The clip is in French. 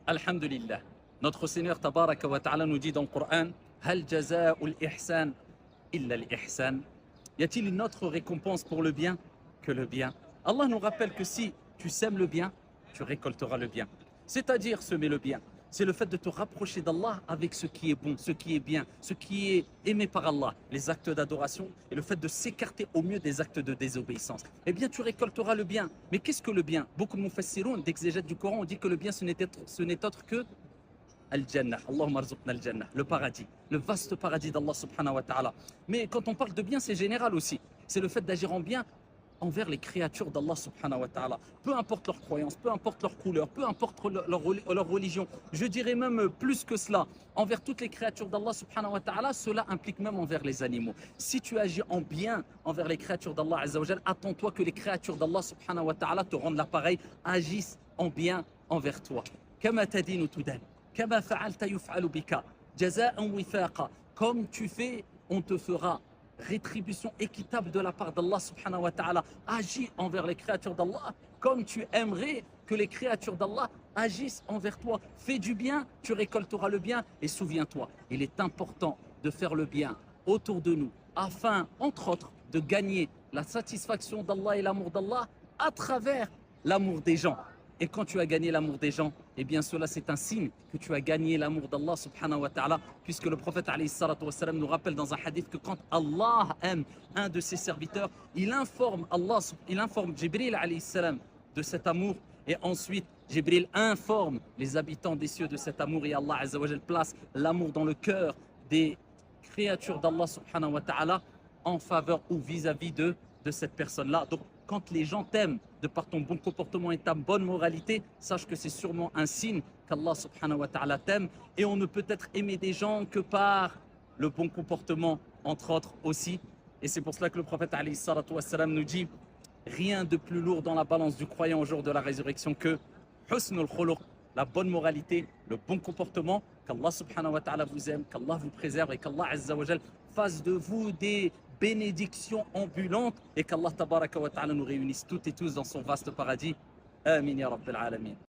Alhamdulillah. Notre Seigneur Tabaraka wa Ta'ala nous dit dans le Coran, Hal jaza'ul ihsan illa l'ihsan. Y a-t-il une autre récompense pour le bien que le bien? Allah nous rappelle que si tu sèmes le bien, tu récolteras le bien. C'est-à-dire semer le bien. C'est le fait de te rapprocher d'Allah avec ce qui est bon, ce qui est bien, ce qui est aimé par Allah, les actes d'adoration et le fait de s'écarter au mieux des actes de désobéissance. Eh bien, tu récolteras le bien. Mais qu'est-ce que le bien? Beaucoup de mufassiroun, d'exégètes du Coran, ont dit que le bien, ce n'est autre que Al-Jannah, Allahumma arzuqna al-Jannah, le paradis, le vaste paradis d'Allah subhanahu wa ta'ala. Mais quand on parle de bien, c'est général aussi. C'est le fait d'agir en bien envers les créatures d'Allah subhanahu wa ta'ala. Peu importe leur croyance, peu importe leur couleur, peu importe leur religion. Je dirais même plus que cela. Envers toutes les créatures d'Allah subhanahu wa ta'ala, cela implique même envers les animaux. Si tu agis en bien envers les créatures d'Allah azza wa jal, attends-toi que les créatures d'Allah subhanahu wa ta'ala te rendent l'appareil, agissent en bien envers toi. Kama tadinu tudan. Kama fa'alta yuf'alu bika. Jaza'an wifaqa. Comme tu fais, on te fera. Rétribution équitable de la part d'Allah subhanahu wa ta'ala. Agis envers les créatures d'Allah comme tu aimerais que les créatures d'Allah agissent envers toi. Fais du bien, tu récolteras le bien. Et souviens-toi, il est important de faire le bien autour de nous afin, entre autres, de gagner la satisfaction d'Allah et l'amour d'Allah à travers l'amour des gens. Et quand tu as gagné l'amour des gens, eh bien cela c'est un signe que tu as gagné l'amour d'Allah subhanahu wa ta'ala, puisque le prophète alayhi salatu wa salam nous rappelle dans un hadith que quand Allah aime un de ses serviteurs, il informe Jibril alayhi salam de cet amour, et ensuite Jibril informe les habitants des cieux de cet amour, et Allah azza wa jal place l'amour dans le cœur des créatures d'Allah subhanahu wa ta'ala en faveur ou vis-à-vis de cette personne-là. Donc quand les gens t'aiment de par ton bon comportement et ta bonne moralité, sache que c'est sûrement un signe qu'Allah subhanahu wa ta'ala t'aime. Et on ne peut être aimé des gens que par le bon comportement, entre autres aussi. Et c'est pour cela que le prophète alayhi salatu wa salam nous dit rien de plus lourd dans la balance du croyant au jour de la résurrection que husnul khuluq, la bonne moralité, le bon comportement, qu'Allah subhanahu wa ta'ala vous aime, qu'Allah vous préserve et qu'Allah azza wa jal fasse de vous des bénédictions ambulantes et qu'Allah tabaraka wa ta'ala nous réunisse toutes et tous dans son vaste paradis. Amin ya rabbil alamin.